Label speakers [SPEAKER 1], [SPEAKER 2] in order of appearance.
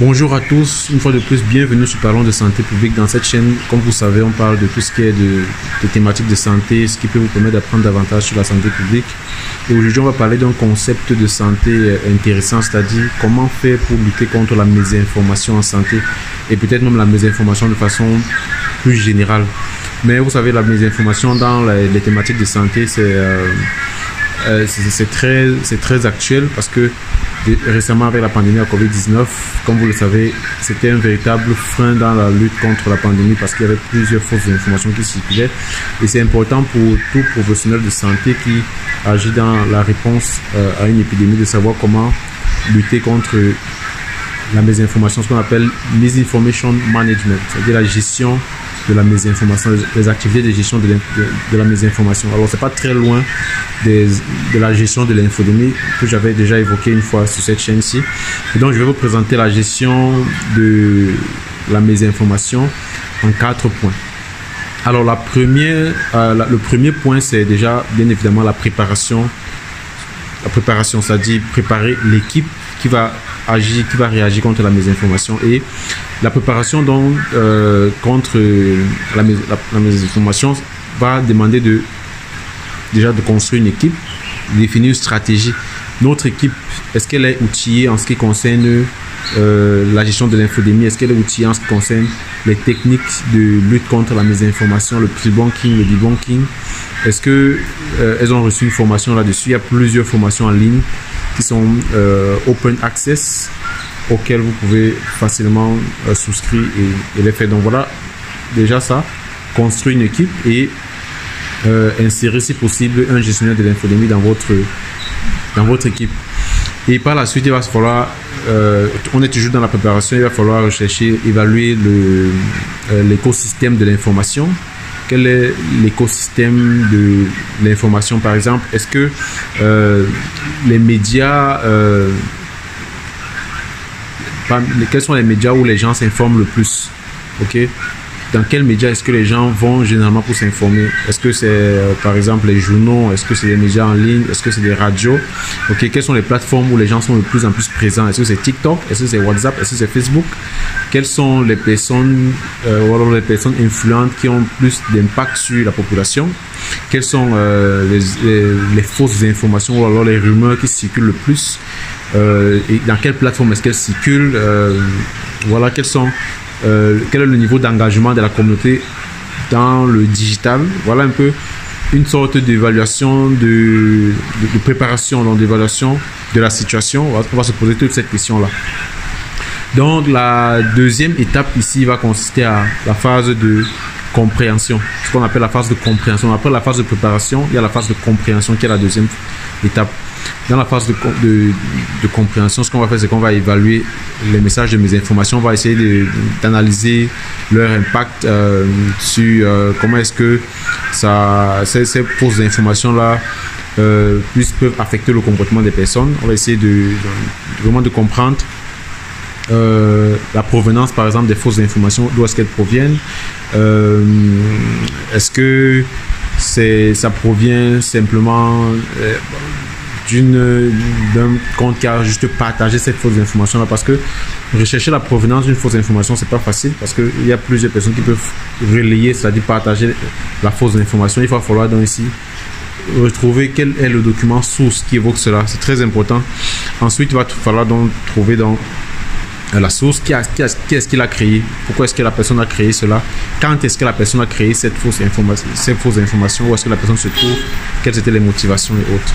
[SPEAKER 1] Bonjour à tous, une fois de plus, bienvenue sur Parlons de santé publique. Dans cette chaîne, comme vous savez, on parle de tout ce qui est de thématiques de santé, ce qui peut vous permettre d'apprendre davantage sur la santé publique. Et aujourd'hui, on va parler d'un concept de santé intéressant, c'est-à-dire comment faire pour lutter contre la mésinformation en santé et peut-être même la mésinformation de façon plus générale. Mais vous savez, la mésinformation dans les thématiques de santé, c'est très actuel parce que récemment avec la pandémie à Covid-19, comme vous le savez, c'était un véritable frein dans la lutte contre la pandémie parce qu'il y avait plusieurs fausses informations qui circulaient et c'est important pour tout professionnel de santé qui agit dans la réponse à une épidémie de savoir comment lutter contre la mésinformation, ce qu'on appelle misinformation management, c'est-à-dire la gestion de la mésinformation, les activités de gestion de la mésinformation. Alors, c'est pas très loin de la gestion de l'infodémie que j'avais déjà évoqué une fois sur cette chaîne-ci. Et donc, je vais vous présenter la gestion de la mésinformation en 4 points. Alors, le premier point, c'est déjà, bien évidemment, la préparation. La préparation, c'est-à-dire préparer l'équipe qui va réagir contre la mésinformation. Et la préparation donc contre la mésinformation va demander déjà de construire une équipe, de définir une stratégie. Notre équipe, est-ce qu'elle est outillée en ce qui concerne la gestion de l'infodémie? Est-ce qu'elle est outillée en ce qui concerne les techniques de lutte contre la mésinformation, le pre-bunking, le debunking? Est-ce qu'elles ont reçu une formation là-dessus? Il y a plusieurs formations en ligne qui sont open access auxquelles vous pouvez facilement souscrire et les faire. Donc voilà, déjà ça, construire une équipe et insérer si possible un gestionnaire de l'infodémie dans votre équipe. Et par la suite, il va falloir, on est toujours dans la préparation, il va falloir rechercher, évaluer l'écosystème de l'information. Quel est l'écosystème de l'information, par exemple? Est-ce que les médias, quels sont les médias où les gens s'informent le plus? Okay? Dans quels médias est-ce que les gens vont généralement pour s'informer? Est-ce que c'est par exemple les journaux? Est-ce que c'est les médias en ligne? Est-ce que c'est des radios? Okay. Quelles sont les plateformes où les gens sont de plus en plus présents? Est-ce que c'est TikTok? Est-ce que c'est WhatsApp? Est-ce que c'est Facebook? Quelles sont les personnes influentes qui ont plus d'impact sur la population? Quelles sont les fausses informations ou alors les rumeurs qui circulent le plus? Et dans quelle plateforme est-ce qu'elles circulent? Voilà, quel est le niveau d'engagement de la communauté dans le digital? Voilà un peu une sorte d'évaluation, de préparation, donc d'évaluation de la situation. On va se poser toute cette question-là. Donc la deuxième étape ici va consister à la phase de compréhension, ce qu'on appelle la phase de compréhension. Après la phase de préparation, il y a la phase de compréhension qui est la deuxième étape. Dans la phase de compréhension, ce qu'on va faire, c'est qu'on va évaluer les messages de mésinformation. On va essayer d'analyser leur impact sur comment est-ce que ces fausses informations-là peuvent affecter le comportement des personnes. On va essayer vraiment de comprendre la provenance, par exemple, des fausses informations, d'où est-ce qu'elles proviennent. Est-ce que ça provient simplement d'un compte qui a juste partagé cette fausse information là, parce que rechercher la provenance d'une fausse information, c'est pas facile parce qu'il y a plusieurs personnes qui peuvent relayer, c'est-à-dire partager la fausse information. Il va falloir donc ici retrouver quel est le document source qui évoque cela. C'est très important. Ensuite, il va falloir donc trouver dans la source, qui est-ce qui l'a créé, pourquoi est-ce que la personne a créé cela, quand est-ce que la personne a créé cette fausse information, où est-ce que la personne se trouve, quelles étaient les motivations et autres.